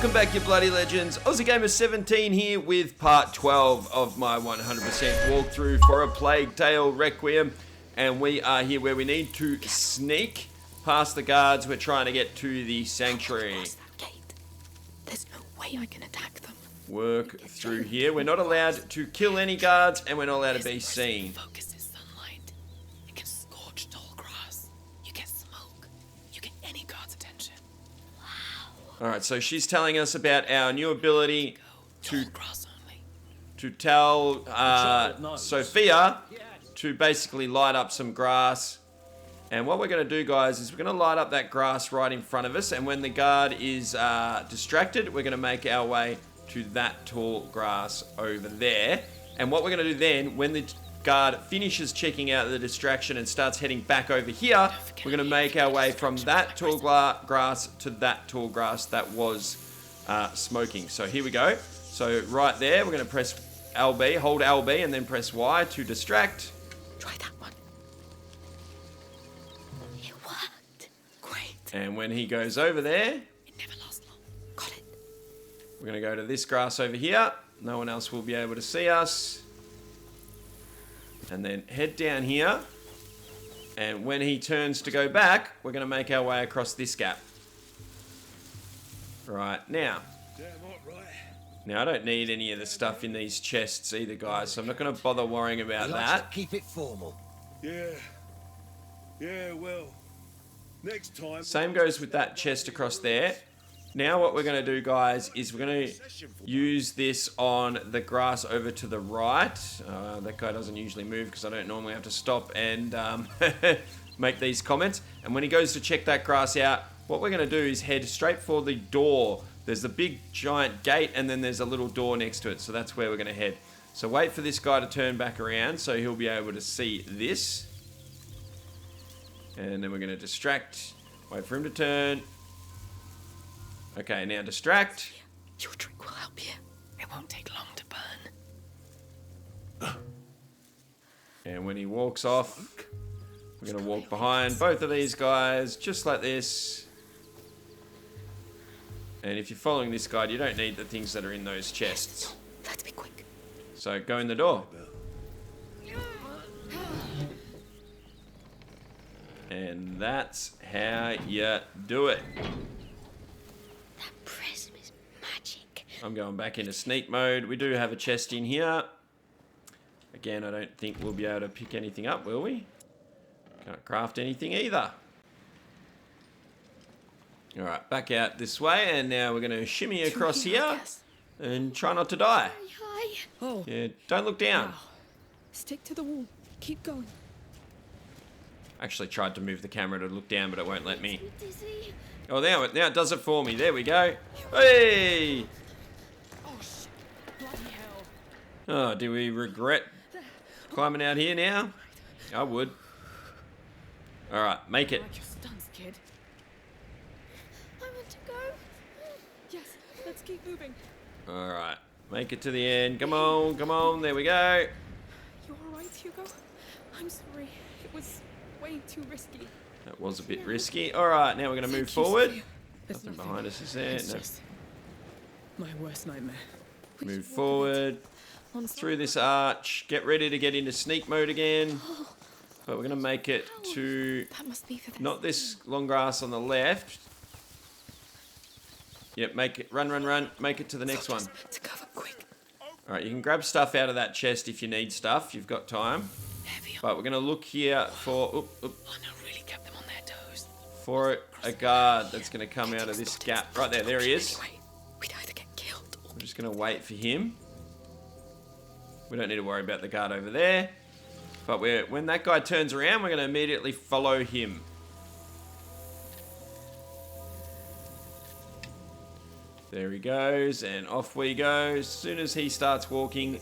Welcome back, you bloody legends. Aussie Gamer 17 here with part 12 of my 100% walkthrough for A Plague Tale Requiem. And we are here where we need to sneak past the guards. We're trying to get to the sanctuary. There's no way I can attack them. Work through here. We're not allowed to kill any guards, and we're not allowed to be seen. Focuses sunlight. It can scorch tall grass. You get smoke. You get any guard's attention. Wow. Alright, so she's telling us about our new ability to tell Sophia to basically light up some grass. And what we're going to do, guys, is we're going to light up that grass right in front of us. And when the guard is distracted, we're going to make our way to that tall grass over there. And what we're going to do then, when the guard finishes checking out the distraction and starts heading back over here, we're going to make our way from that tall grass to that tall grass that was smoking. So here we go. So right there, we're going to press LB, hold LB, and then press Y to distract. Try that one. It worked. Great. And when he goes over there, It never lasts long. Got it. we're going to go to this grass over here. No one else will be able to see us. And then head down here. And when he turns to go back, we're going to make our way across this gap. Right, now. Now, I don't need any of the stuff in these chests either, guys, so I'm not going to bother worrying about that. Keep it formal. Yeah, well, next time. Same goes with that chest across there. Now what we're going to do, guys, is we're going to use this on the grass over to the right. That guy doesn't usually move because I don't normally have to stop and make these comments. And when he goes to check that grass out, what we're going to do is head straight for the door. There's the big giant gate and then there's a little door next to it. So that's where we're going to head. So wait for this guy to turn back around so he'll be able to see this. And then we're going to distract. Wait for him to turn. Okay, now distract. Your drink will help you. It won't take long to burn. And when he walks off, we're going to walk behind both of these guys, just like this. And if you're following this guide, you don't need the things that are in those chests. Let's be quick. So go in the door. And that's how you do it. That prism is magic. I'm going back into sneak mode. We do have a chest in here. Again, I don't think we'll be able to pick anything up, will we? Can't craft anything either. Alright, back out this way, and now we're going to shimmy across here and try not to die. Hi. Oh. Yeah, don't look down. Wow. Stick to the wall. Keep going. Actually tried to move the camera to look down, but it won't let me. Dizzy. Oh, now it does it for me. There we go. Hey! Oh shit. Bloody hell. Oh, do we regret climbing out here now? I would. Alright, make it. Like your stunts, kid. I want to go. Yes. Let's keep moving. Alright, make it to the end. Come on, come on. There we go. You all right, Hugo? I'm sorry. It was way too risky. That was a bit risky. Alright, now we're going to move forward. Nothing behind us is there. It's No. just my worst nightmare. Move forward. Through this arch. Get ready to get into sneak mode again. But we're going to make it to That must be for this. not this long grass on the left. Yep, make it. Run, run, run. Make it to the next one. To cover quick. Alright, you can grab stuff out of that chest if you need stuff. You've got time. Heavy. But we're going to look here for Oh no, really kept them on their toes. for a guard that's going to come out of this gap. Right there, there he is. Anyway, we'd either get killed or I'm just going to wait for him. We don't need to worry about the guard over there. But when that guy turns around, we're going to immediately follow him. There he goes, and off we go. As soon as he starts walking,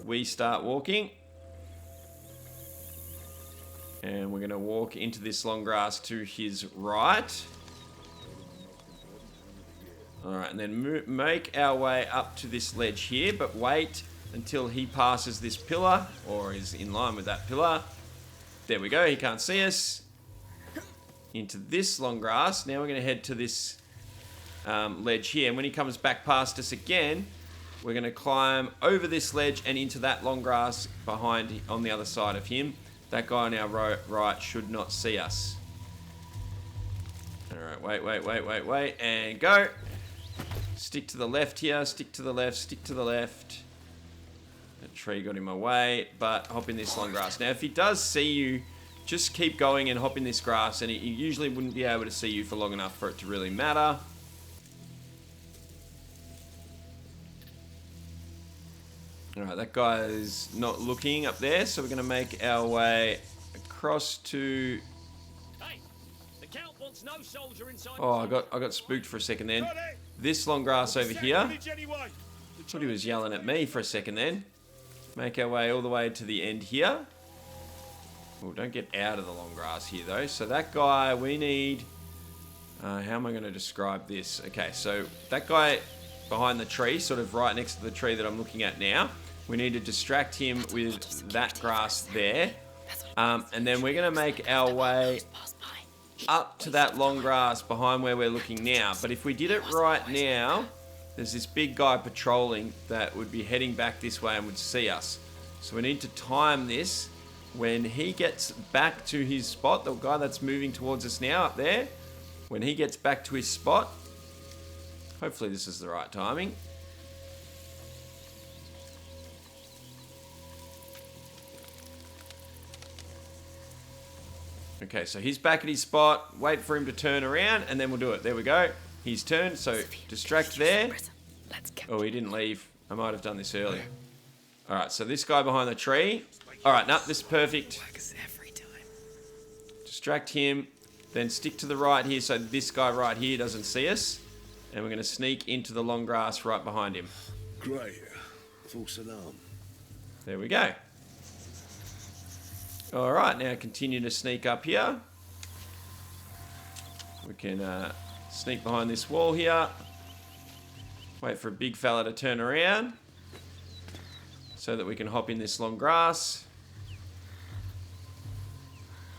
we start walking. And we're going to walk into this long grass to his right. Alright, and then make our way up to this ledge here, but wait until he passes this pillar, or is in line with that pillar. There we go, he can't see us. Into this long grass. Now we're going to head to this ledge here. And when he comes back past us again, we're going to climb over this ledge and into that long grass behind on the other side of him. That guy on our right should not see us. Alright, wait, and go. Stick to the left here, stick to the left, stick to the left. That tree got in my way, but hop in this long grass. Now, if he does see you, just keep going and hop in this grass, and he usually wouldn't be able to see you for long enough for it to really matter. Alright, that guy is not looking up there, so we're going to make our way across to... Hey, the Count wants no soldier inside. Oh, I got spooked for a second then. This long grass over here. Thought he was yelling at me for a second then. Make our way all the way to the end here. Oh, don't get out of the long grass here though. So that guy, we need... how am I going to describe this? Okay, so that guy behind the tree, sort of right next to the tree that I'm looking at now, we need to distract him with that grass there. And then we're going to make our way up to that long grass behind where we're looking now. But if we did it right now, there's this big guy patrolling that would be heading back this way and would see us. So we need to time this. When he gets back to his spot, the guy that's moving towards us now up there, when he gets back to his spot, hopefully this is the right timing. Okay, so he's back at his spot. Wait for him to turn around, and then we'll do it. There we go. He's turned, so distract there. Oh, he didn't leave. I might have done this earlier. All right, so this guy behind the tree. All right, no, this is perfect. Distract him, then stick to the right here so this guy right here doesn't see us. And we're going to sneak into the long grass right behind him. Great. False alarm. There we go. All right, now continue to sneak up here. We can sneak behind this wall here. Wait for a big fella to turn around so that we can hop in this long grass.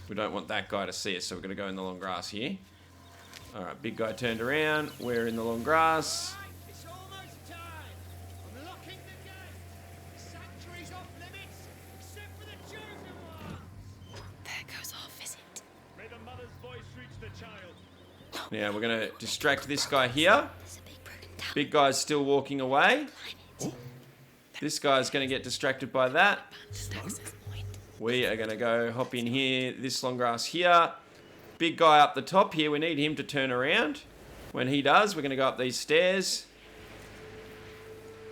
We don't want that guy to see us, so we're going to go in the long grass here. All right, big guy turned around. We're in the long grass. It's almost time. I'm locking the gate. Sanctuary's off limits, except for the chosen one. There goes our visit. May the mother's voice reach the child. Now we're going to distract this guy here. There's a big broken tower. Big guy's still walking away. Climb it. This guy's going to get distracted by that. Access point. We are going to go hop in here, this long grass here. Big guy up the top here, we need him to turn around. When he does, we're going to go up these stairs.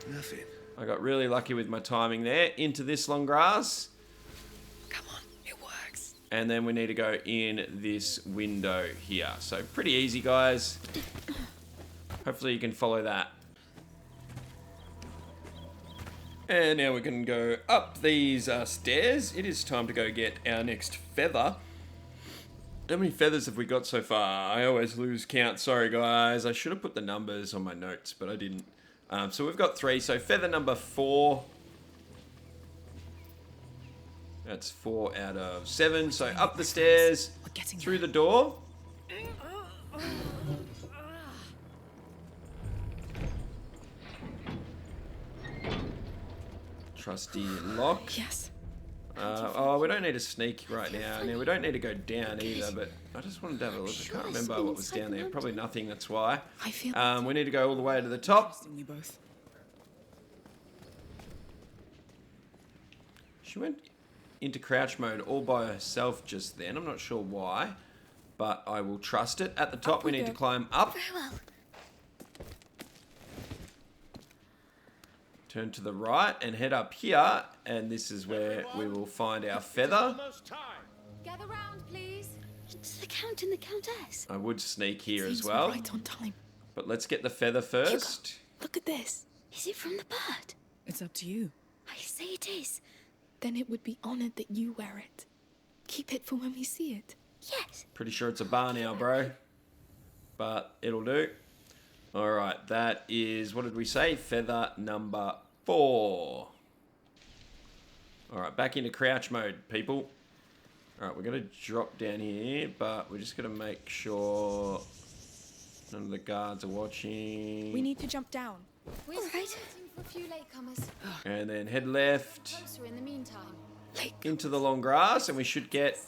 Nothing. I got really lucky with my timing there. Into this long grass. Come on, it works. And then we need to go in this window here. So pretty easy, guys. Hopefully you can follow that. And now we can go up these stairs. It is time to go get our next feather. How many feathers have we got so far? I always lose count. Sorry, guys. I should have put the numbers on my notes, but I didn't. So we've got 3. So feather number 4. That's 4 out of 7. So up the stairs, through the door. Trusty lock. Yes. Oh, we don't need to sneak right now. Now, we don't need to go down either, but I just wanted to have a look. I can't remember what was down there. Probably nothing, that's why. I feel We need to go all the way to the top. you both. She went into crouch mode all by herself just then. I'm not sure why, but I will trust it. At the top, Up we we need go. to climb up. Very well. Turn to the right and head up here, and this is where we will find our feather. Almost time. Gather round, please. It's the Count and the Countess. I would sneak here Seems as well, right on time. but let's get the feather first. Look at this. Is it from the bird? It's up to you. I say it is. Then it would be honored that you wear it. Keep it for when we see it. Yes. Pretty sure it's a bar now, bro. But it'll do. Alright, that is, what did we say? Feather number 4. Alright, back into crouch mode, people. Alright, we're going to drop down here, but we're just going to make sure None of the guards are watching. We need to jump down. We're still waiting for a few latecomers. And then head left Closer in the meantime. into the long grass, and we should get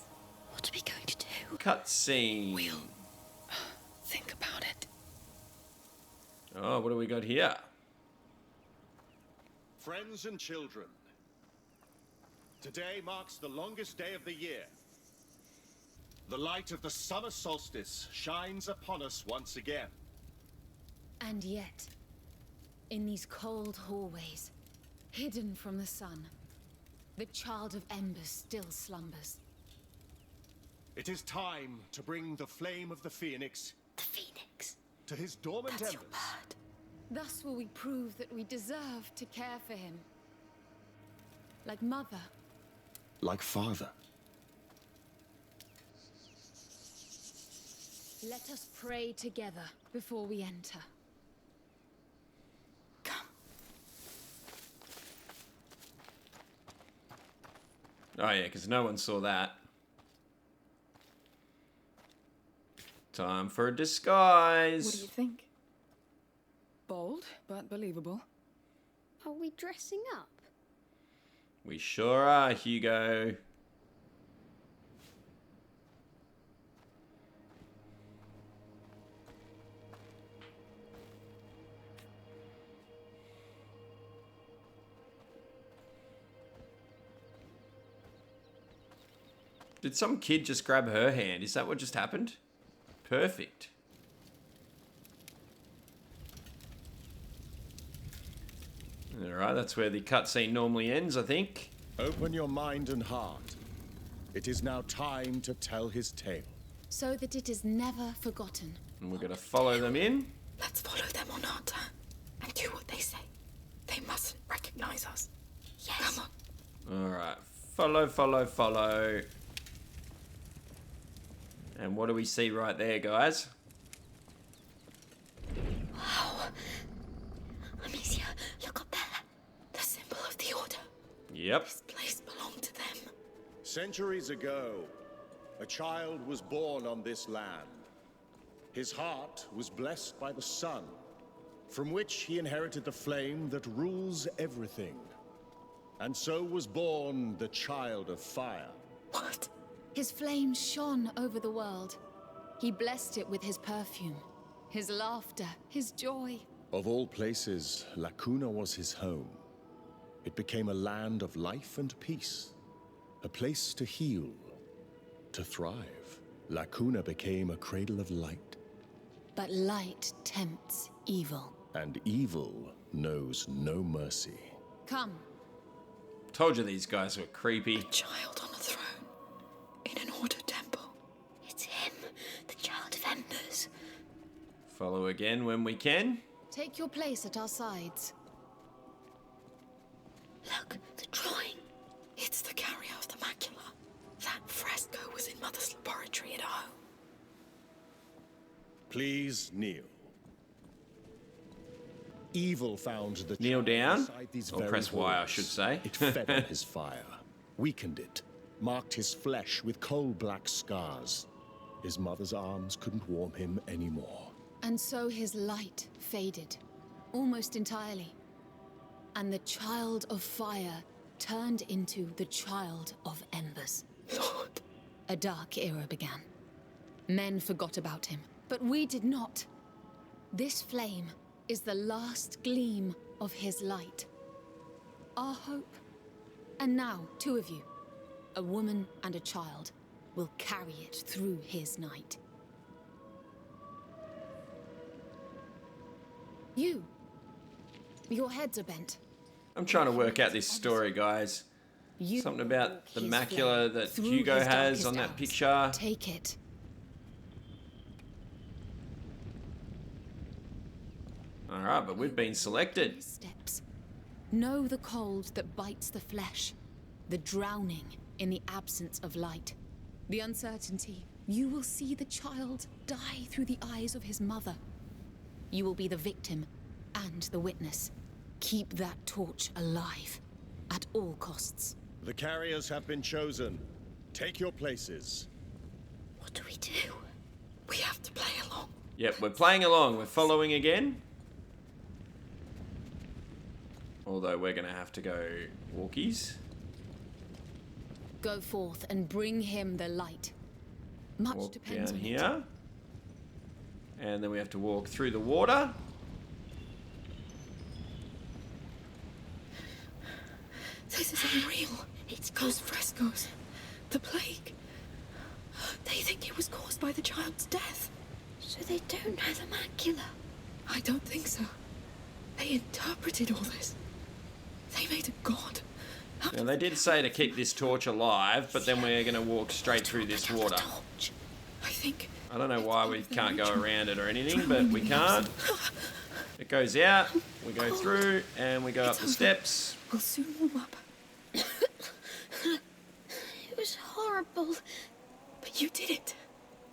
What are we going to do? cutscene. We'll think about it. Oh, what do we got here? Friends and children, today marks the longest day of the year. The light of the summer solstice shines upon us once again. And yet, in these cold hallways, hidden from the sun, the child of embers still slumbers. It is time to bring the flame of the Phoenix The Phoenix. to his dormant That's your embers. bird. Thus will we prove that we deserve to care for him. Like mother. Like father. Let us pray together before we enter. Come. Oh yeah, because no one saw that. Time for a disguise. What do you think? Bold, but believable. Are we dressing up? We sure are, Hugo. Did some kid just grab her hand? Is that what just happened? Perfect. Alright, that's where the cutscene normally ends, I think. Open your mind and heart. It is now time to tell his tale. So that it is never forgotten. And we're going to follow them in. Let's follow them or not, and do what they say. They mustn't recognize us. Yes. Come on. Alright, follow, follow, follow. And what do we see right there, guys? Wow. Amicia, look up there. The symbol of the Order. Yep. This place belonged to them. Centuries ago, a child was born on this land. His heart was blessed by the sun, from which he inherited the flame that rules everything. And so was born the Child of Fire. What? His flame shone over the world. He blessed it with his perfume, his laughter, his joy. Of all places, La Cuna was his home. It became a land of life and peace, a place to heal, to thrive. La Cuna became a cradle of light, But light tempts evil. and evil knows no mercy. Come, Told you these guys were creepy. Child on a throne. In an Order temple. It's him, the Child of Embers. Follow again when we can. take your place at our sides. Look, the drawing. It's the carrier of the macula. That fresco was in Mother's laboratory at home. Please kneel. Evil found the Kneel child down? inside these Or very press Y, I halls. should say. It fed on his fire, weakened it, marked his flesh with coal-black scars. His mother's arms couldn't warm him anymore. And so his light faded, almost entirely. And the Child of Fire turned into the Child of Embers. Lord. A dark era began. Men forgot about him, but we did not. This flame is the last gleam of his light. Our hope. And now, two of you, a woman and a child, will carry it through his night. You. Your heads are bent. I'm trying to work out this story, guys. You Something will about walk the his macula flame that through Hugo his has darkest on that hours. picture. Take it. Alright, but we've been selected. His steps. Know the cold that bites the flesh, the drowning in the absence of light, the uncertainty. You will see the child die through the eyes of his mother. You will be the victim and the witness. Keep that torch alive at all costs. The carriers have been chosen. Take your places. What do we do? We have to play along. Yep, we're playing along. We're following again. Although we're going to have to go walkies. Go forth and bring him the light. Much Walk depends down on here. And then we have to walk through the water. This is unreal. It's those frescoes. The plague. They think it was caused by the child's death. So they don't know the macula. I don't think so. They interpreted all this. They made a god. Now, they did say to keep this torch alive, but then we're going to walk straight through this water. I think. I don't know why we can't go around it or anything, but we can't. It goes out, we go through, and we go up the steps. We'll soon warm up. It was horrible. But you did it.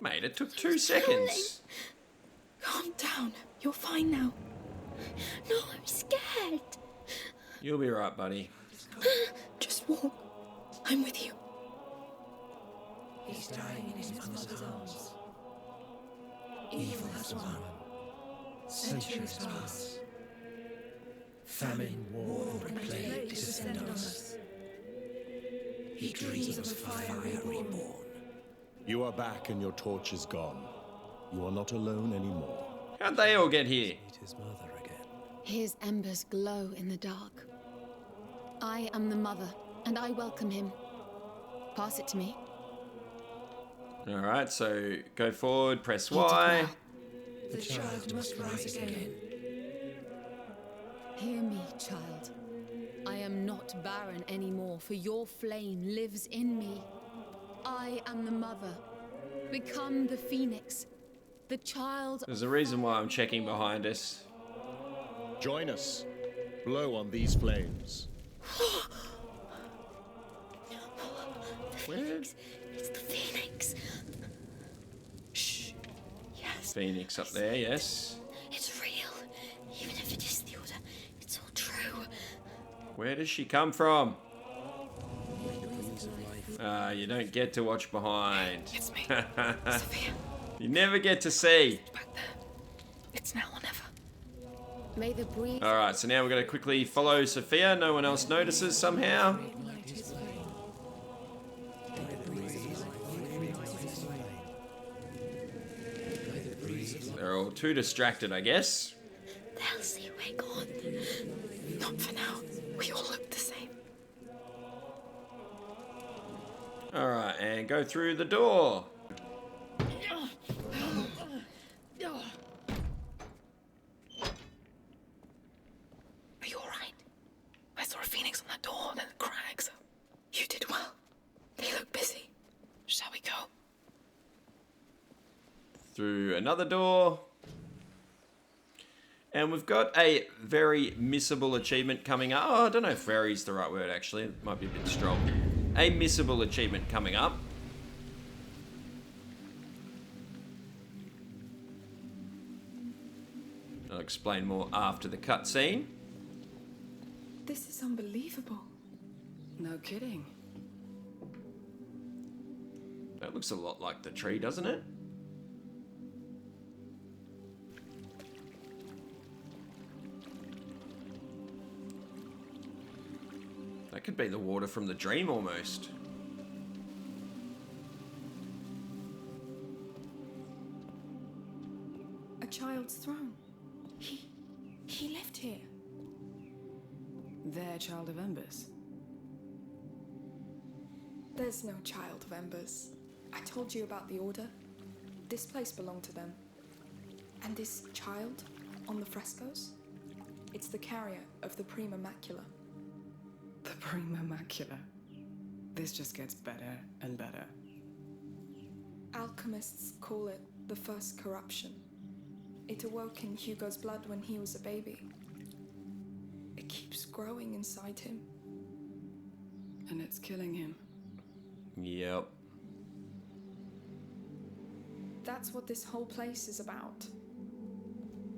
Mate, it took 2 seconds. Calm down. You're fine now. No, I'm scared. You'll be right, buddy. Just walk. I'm with you. He's dying in his mother's arms. Evil has won. Centuries pass. Famine, war, and plague descend on us. He dreams of fire reborn. You are back and your torch is gone. You are not alone anymore. How'd they all get here? Meet his mother again. His embers glow in the dark. I am the mother, and I welcome him. Pass it to me. Alright, so go forward, press You did Y. well. The child must rise again. Hear me, child. I am not barren anymore, for your flame lives in me. I am the mother. Become the phoenix. The child. There's a reason why I'm checking behind us. Join us. Blow on these flames. Where? It's the phoenix. Shh. Yes. Phoenix up there, yes. It's real. Even if it is the order, it's all true. Where does she come from? You don't get to watch behind. It's me. Sophia. You never get to see. Back there. It's now or never. May the breeze. Alright, so now we're going to quickly follow Sophia. No one else notices somehow. They're all too distracted, I guess. They'll see we're gone. Not for now. We all look the same. Alright, and go through the door. Are you alright? I saw a phoenix on that door and then the crags. You did well. They look busy. Shall we go? Through another door. And we've got a very missable achievement coming up. Oh, I don't know if very is the right word, actually. It might be a bit strong. A missable achievement coming up. I'll explain more after the cutscene. This is unbelievable. No kidding. That looks a lot like the tree, doesn't it? That could be the water from the dream almost. A child's throne. He lived here. Their child of embers. There's no child of embers. I told you about the order. This place belonged to them. And this child on the frescoes? It's the carrier of the Prima Macula. The Prima Macula. This just gets better and better. Alchemists call it the first corruption. It awoke in Hugo's blood when he was a baby. It keeps growing inside him. And it's killing him. Yep. That's what this whole place is about.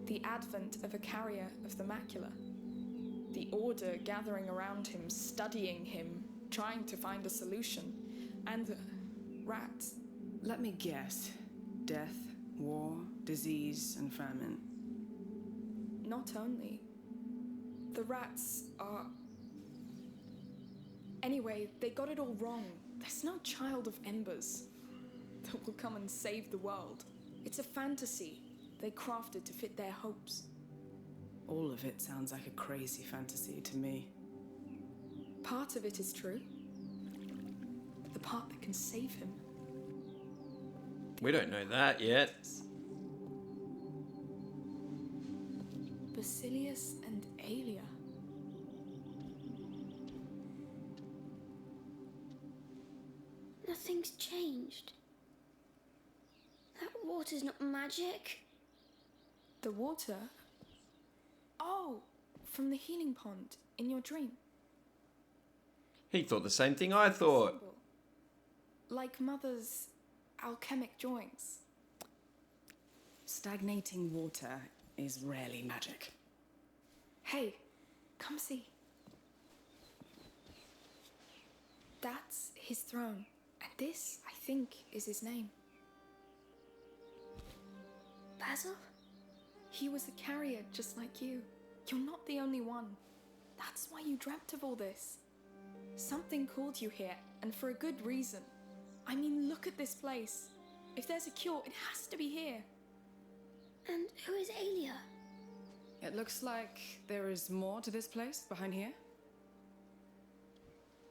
The advent of a carrier of the macula. The order gathering around him, studying him, trying to find a solution. And rats. Let me guess. Death, war, disease and famine. Not only. The rats are... Anyway, they got it all wrong. There's no child of embers that will come and save the world. It's a fantasy they crafted to fit their hopes. All of it sounds like a crazy fantasy to me. Part of it is true. The part that can save him. We don't know that yet. Basilius and Aelia. Nothing's changed. That water's not magic. The water? Oh, from the healing pond in your dream. He thought the same thing I thought. Symbol. Like Mother's alchemic drawings. Stagnating water is rarely magic. Hey, come see. That's his throne. And this, I think, is his name. Basil? He was a carrier just like you. You're not the only one. That's why you dreamt of all this. Something called you here, and for a good reason. I mean, look at this place. If there's a cure, it has to be here. And who is Aelia? It looks like there is more to this place behind here.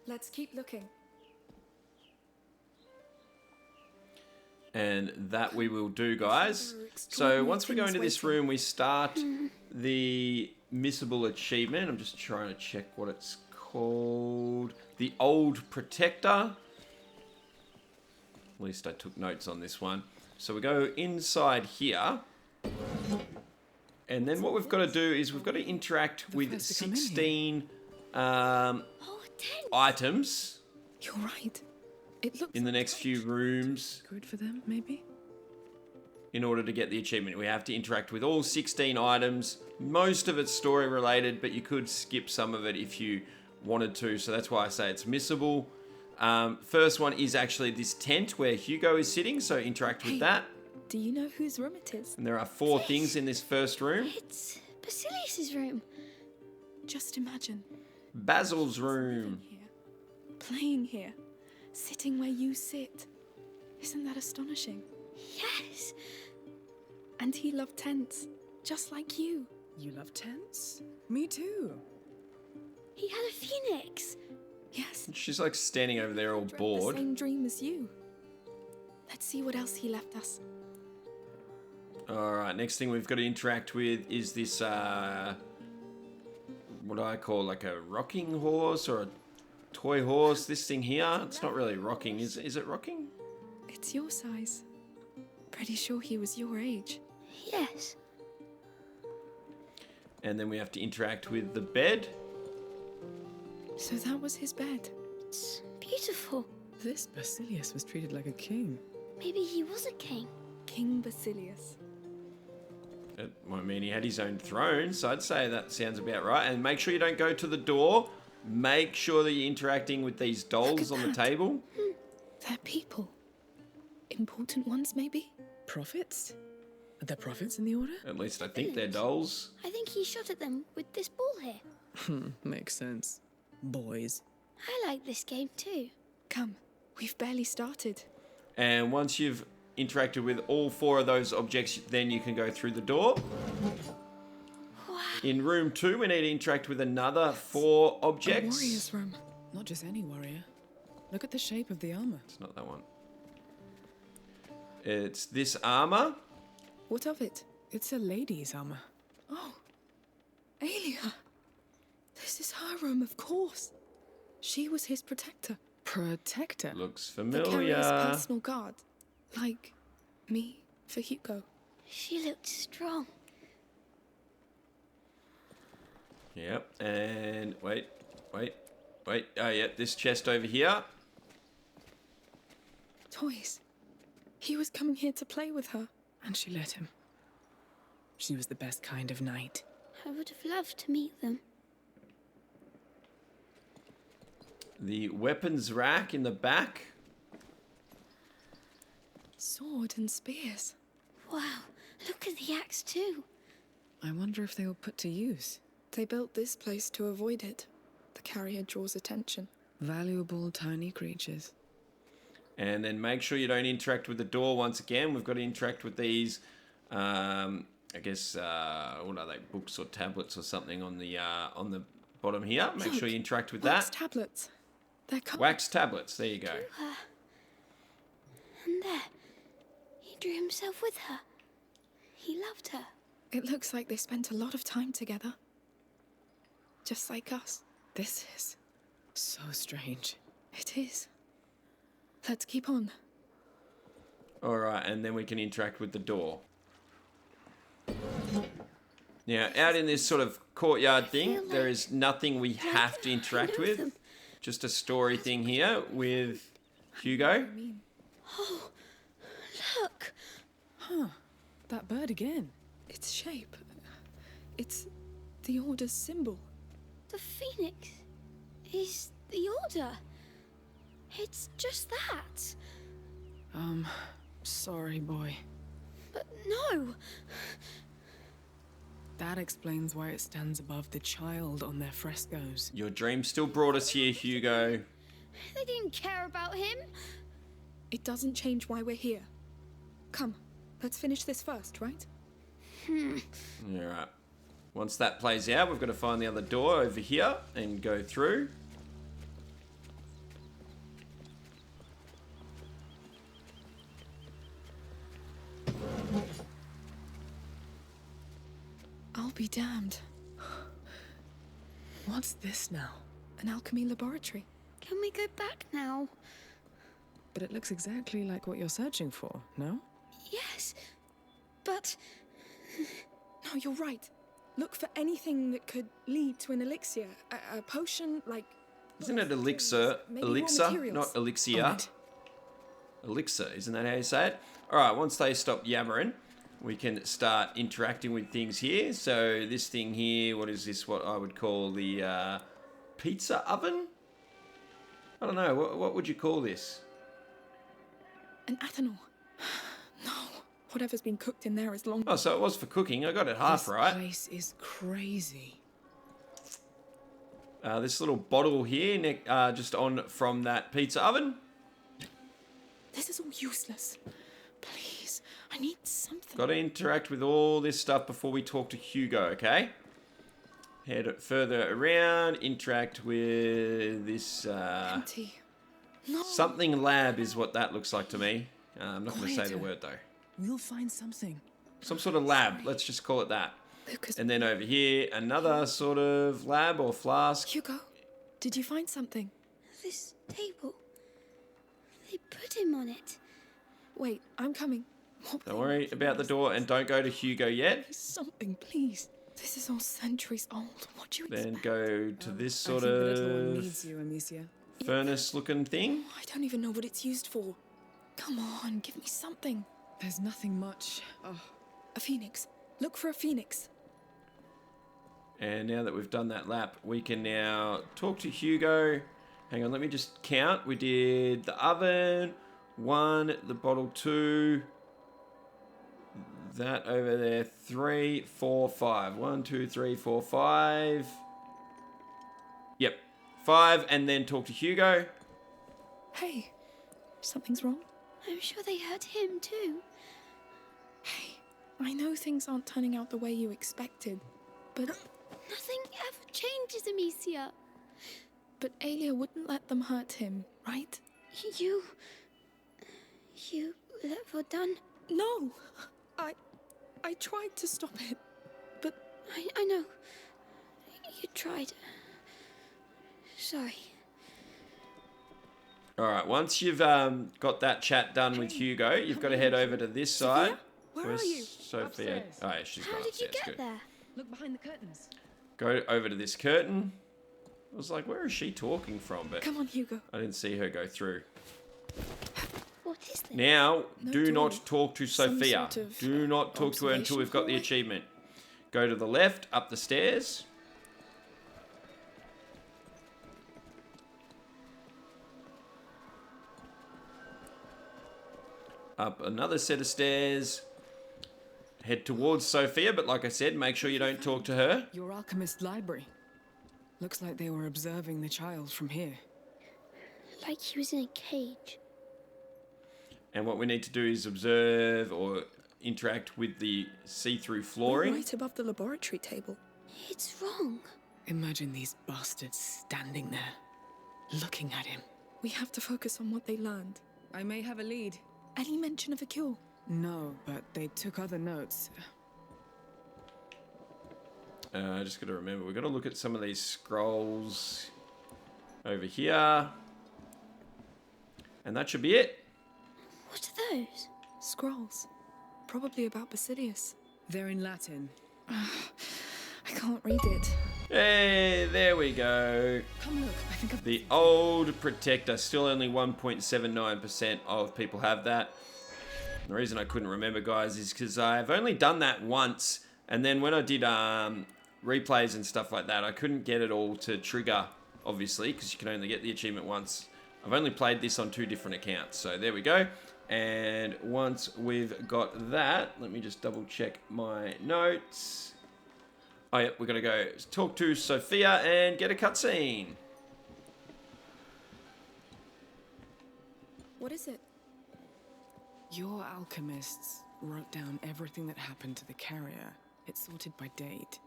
Let's keep looking. And that we will do, guys. So once we go into this room, we start the missable achievement. I'm just trying to check what it's called. The Old Protector. At least I took notes on this one. So we go inside here. And then what we've got to do is we've got to interact with 16 items. You're right. It looks in the next few rooms. Good for them, maybe? In order to get the achievement, we have to interact with all 16 items. Most of it's story related, but you could skip some of it if you wanted to. So that's why I say it's missable. First one is actually this tent where Hugo is sitting. So interact with that. Do you know whose room it is? And there are 4 things in this first room. It's Basilius's room. Just imagine. Basil's room. Playing here. Sitting where you sit. Isn't that astonishing? Yes. And he loved tents, just like you. You love tents? Me too. He had a phoenix. Yes. She's like standing over there all Dreamt bored. the same dream as you. Let's see what else he left us. Alright, next thing we've got to interact with is this, what do I call, like a rocking horse or a toy horse? This thing here, it's not really rocking. Is it rocking? It's your size. Pretty sure he was your age. Yes. And then we have to interact with the bed. So that was his bed. It's beautiful. This Basilius was treated like a king. Maybe he was a king. King Basilius. I mean, he had his own throne, so I'd say that sounds about right. And make sure you don't go to the door. Make sure that you're interacting with these dolls on the table. They're people. Important ones, maybe? Prophets? Are there prophets in the order? At least I think they're dolls. I think he shot at them with this ball here. Makes sense. Boys. I like this game too. Come, we've barely started. And once you've interacted with all 4 of those objects, then you can go through the door. Wow. In room 2, we need to interact with another 4 A objects. warrior's room. Not just any warrior. Look at the shape of the armor. It's not that one. It's this armor. What of it? It's a lady's armor. Oh, Aelia. This is her room, of course. She was his protector. Protector? Looks The carrier's familiar. personal guard. Like me for Hugo. She looked strong. Yep, and wait. Oh, yep, this chest over here. Toys. He was coming here to play with her. And she let him. She was the best kind of knight. I would have loved to meet them. The weapons rack in the back. Sword and spears. Wow, Look at the axe too. I wonder if they were put to use. They built this place to avoid it. The carrier draws attention. Valuable tiny creatures. And then make sure you don't interact with the door once again. We've got to interact with these, I guess, what are they, books or tablets or something on the bottom here. Make sure you interact with Wax that. tablets. They're Wax tablets, there you go. And there, he drew himself with her. He loved her. It looks like they spent a lot of time together. Just like us. This is so strange. It is. Let's keep on. All right, and then we can interact with the door. Now, out in this sort of courtyard thing, there is nothing we have to interact with. Just a story thing here with Hugo. Oh, look. Huh. That bird again. Its shape. It's the Order's symbol. The phoenix is the Order. It's just that. Sorry, boy. But no. That explains why it stands above the child on their frescoes. Your dream still brought us here, Hugo. They didn't care about him. It doesn't change why we're here. Come, let's finish this first, right? All right. Once that plays out, we've got to find the other door over here and go through. I'll be damned. What's this now? An alchemy laboratory. Can we go back now? But it looks exactly like what you're searching for, no? Yes, but No, you're right. Look for anything that could lead to an elixir. A potion, like... Isn't it elixir? Maybe raw Elixir, materials. not elixir. Alright. Elixir, isn't that how you say it? All right, once they stop yammering, we can start interacting with things here. So this thing here, what is this? What I would call the pizza oven? I don't know. What would you call this? An athanol. No. Whatever's been cooked in there is long... Oh, so it was for cooking. I got it half right. This place is crazy. This little bottle here, just on from that pizza oven. This is all useless. Please, I need something. Got to interact with all this stuff before we talk to Hugo, okay? Head further around, interact with this... Empty. No. Something lab is what that looks like to me. I'm not going to say the word, though. We'll find something. Some sort of lab. Let's just call it that. Lucas. And then over here, another sort of lab or flask. Hugo, did you find something? this table. They put him on it. Wait, I'm coming. Don't worry about the door and don't go to Hugo yet. Something, please. This is all centuries old. What do you Then expect? go to this I sort think the little one of needs you, Amicia. furnace-looking thing. I don't even know what it's used for. Come on, give me something. There's nothing much. Oh, A phoenix. Look for a phoenix. And now that we've done that lap, we can now talk to Hugo. Hang on, let me just count. We did the oven, 1, the bottle 2, that over there, 3, 4, 5. 1, 2, 3, 4, 5. Yep, 5, and then talk to Hugo. Hey, something's wrong? I'm sure they hurt him too. Hey, I know things aren't turning out the way you expected, but Nothing ever changes, Amicia. Alia wouldn't let them hurt him, right? You let her done. No, I tried to stop it, but I know. You tried. Sorry. All right, once you've got that chat done with Hugo, you've got to head over to this side. Where Where's are you? Sophia? Upstairs. Oh, yeah, she's How gone did you upstairs. get Good. there? look behind the curtains. Go over to this curtain. I was like, where is she talking from? But Come on, Hugo. I didn't see her go through. What is this? Now, No do door. not talk to Some Sophia. sort of Do not talk to her until we've got the observation achievement. Go to the left, up the stairs. Up another set of stairs. head towards Sophia, but like I said, make sure you don't talk to her. Your alchemist library. Looks like they were observing the child from here. Like he was in a cage. And what we need to do is observe or interact with the see-through flooring. Right above the laboratory table. It's wrong. Imagine these bastards standing there, looking at him. We have to focus on what they learned. I may have a lead. Any mention of a cure? No, but they took other notes. I just got to remember, we've got to look at some of these scrolls over here. And that should be it. What are those? Scrolls. Probably about Basilius. They're in Latin. I can't read it. Hey, there we go. Come look, I think I've... The old protector. Still only 1.79% of people have that. The reason I couldn't remember, guys, is because I've only done that once. And then when I did replays and stuff like that, I couldn't get it all to trigger, obviously, because you can only get the achievement once. I've only played this on 2 different accounts. So there we go. And once we've got that, let me just double check my notes. Oh, yeah, we're going to go talk to Sophia and get a cutscene. What is it? Your alchemists wrote down everything that happened to the carrier. It's sorted by date.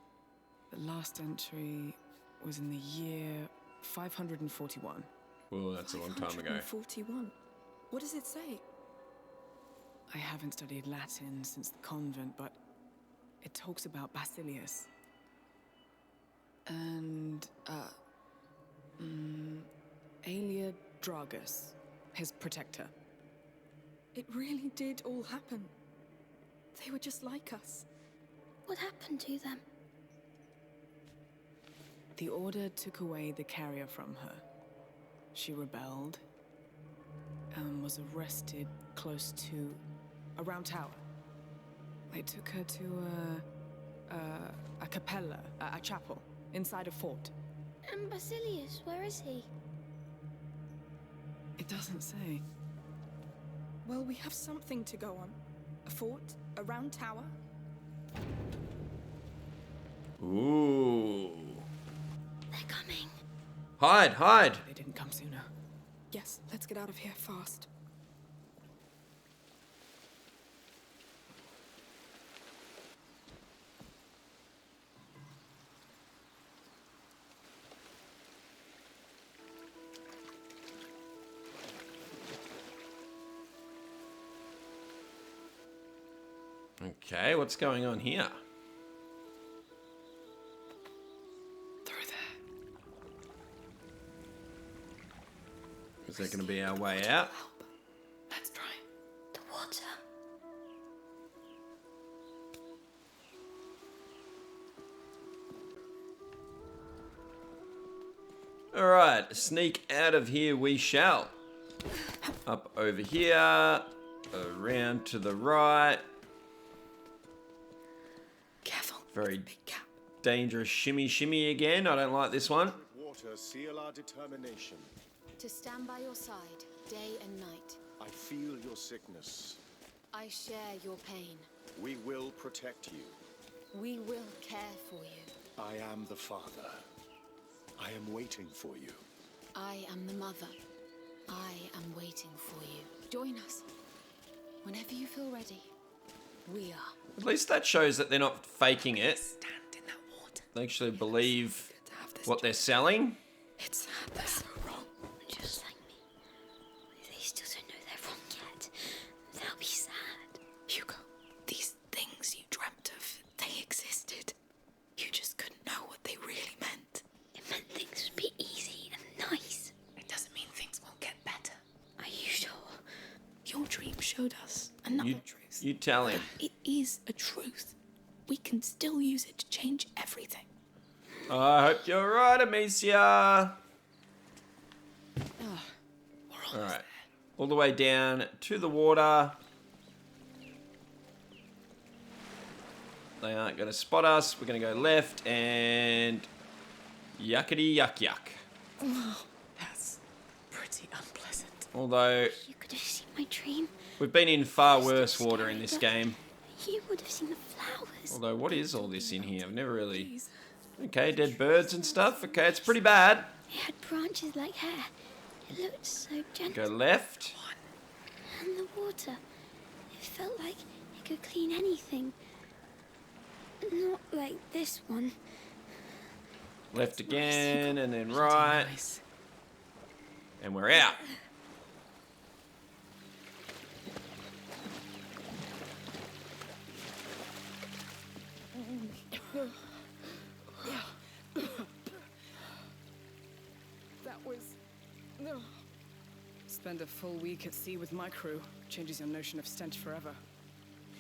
The last entry was in the year 541. Well, that's a long time ago. 541. What does it say? I haven't studied Latin since the convent, but it talks about Basilius. And, Aelia Dragus, his protector. It really did all happen. They were just like us. What happened to them? The Order took away the carrier from her. She rebelled and was arrested close to a round tower. They took her to a capella, a chapel, inside a fort. And Basilius, where is he? It doesn't say. Well, we have something to go on. A fort, a round tower. Ooh. They're coming. Hide, hide. They didn't come sooner. Yes, let's get out of here fast. Okay, what's going on here? Through there. Is that going to be our way out? Let's try. The water. Alright, sneak out of here we shall. Up over here. Around to the right. Careful. Very big cap. dangerous shimmy shimmy again. I don't like this one. Water seal our determination. To stand by your side, day and night. I feel your sickness. I share your pain. We will protect you. We will care for you. I am the father. I am waiting for you. I am the mother. I am waiting for you. Join us. Whenever you feel ready. We are. At least that shows that they're not faking it. Stand in that water. They actually believe To have this what they're selling. It's sad they're so wrong. Just like me. They still don't know they're wrong yet. They'll be sad. Hugo, these things you dreamt of, they existed. You just couldn't know what they really meant. It meant things would be easy and nice. It doesn't mean things won't get better. Are you sure? Your dream showed us another truth. You tell him. It is a truth. We can still use it to change everything. I hope you're right, Amicia. Alright. All the way down to the water. They aren't going to spot us. We're going to go left and yuckity yuck yuck. Oh, that's pretty unpleasant. Although You could have seen my dream. we've been in far worse water in this game. You would have seen the flowers. Although, what is all this in here? I've never really... Okay, dead birds and stuff. Okay, it's pretty bad. It had branches like hair. It looked so gentle. Go left. And the water. It felt like it could clean anything. Not like this one. Left again, and then right. And we're out. That was... No. Spend a full week at sea with my crew. Changes your notion of stench forever.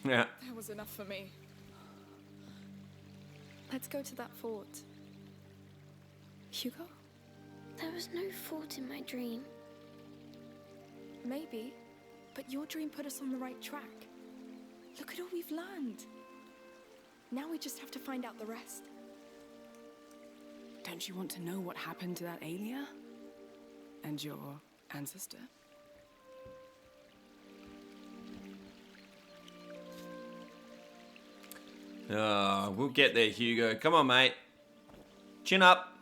Yeah. That was enough for me. Let's go to that fort. Hugo? There was no fort in my dream. Maybe, but your dream put us on the right track. Look at all we've learned. Now we just have to find out the rest. Don't you want to know what happened to that Aelia? And your ancestor? Oh, we'll get there, Hugo. Come on, mate. Chin up.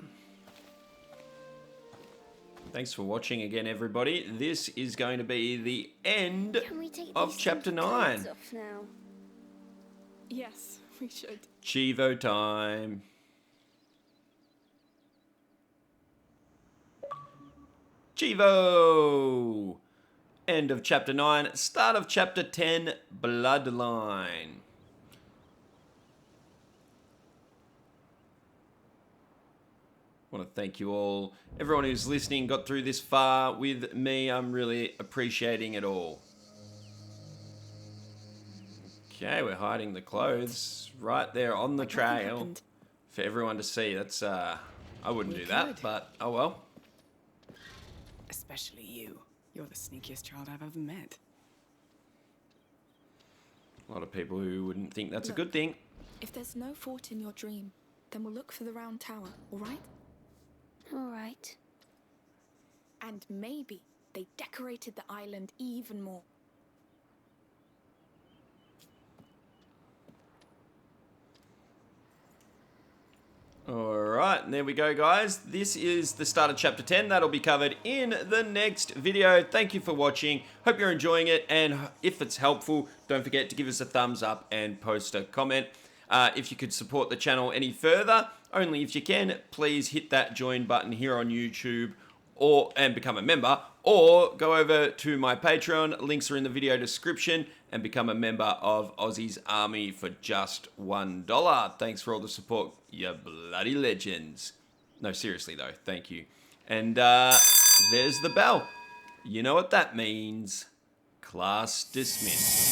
Thanks for watching again, everybody. This is going to be the end of Chapter 9. Off now? Yes, we should. Chivo time. Chivo! End of Chapter 9. Start of Chapter 10, Bloodline. I want to thank you all. Everyone who's listening got through this far with me. I'm really appreciating it all. Okay, we're hiding the clothes right there on the trail for everyone to see. That's, I wouldn't do that, but oh well. Especially you. You're the sneakiest child I've ever met. A lot of people who wouldn't think that's Look, a good thing. If there's no fort in your dream, then we'll look for the round tower, all right? All right. And maybe they decorated the island even more. Alright, and there we go, guys. This is the start of Chapter 10. That'll be covered in the next video. Thank you for watching. Hope you're enjoying it. And if it's helpful, don't forget to give us a thumbs up and post a comment. If you could support the channel any further, only if you can, please hit that join button here on YouTube and become a member, or go over to my Patreon. Links are in the video description, and become a member of Aussie's Army for just $1. Thanks for all the support, you bloody legends. No, seriously though, thank you. And there's the bell. You know what that means. Class dismissed.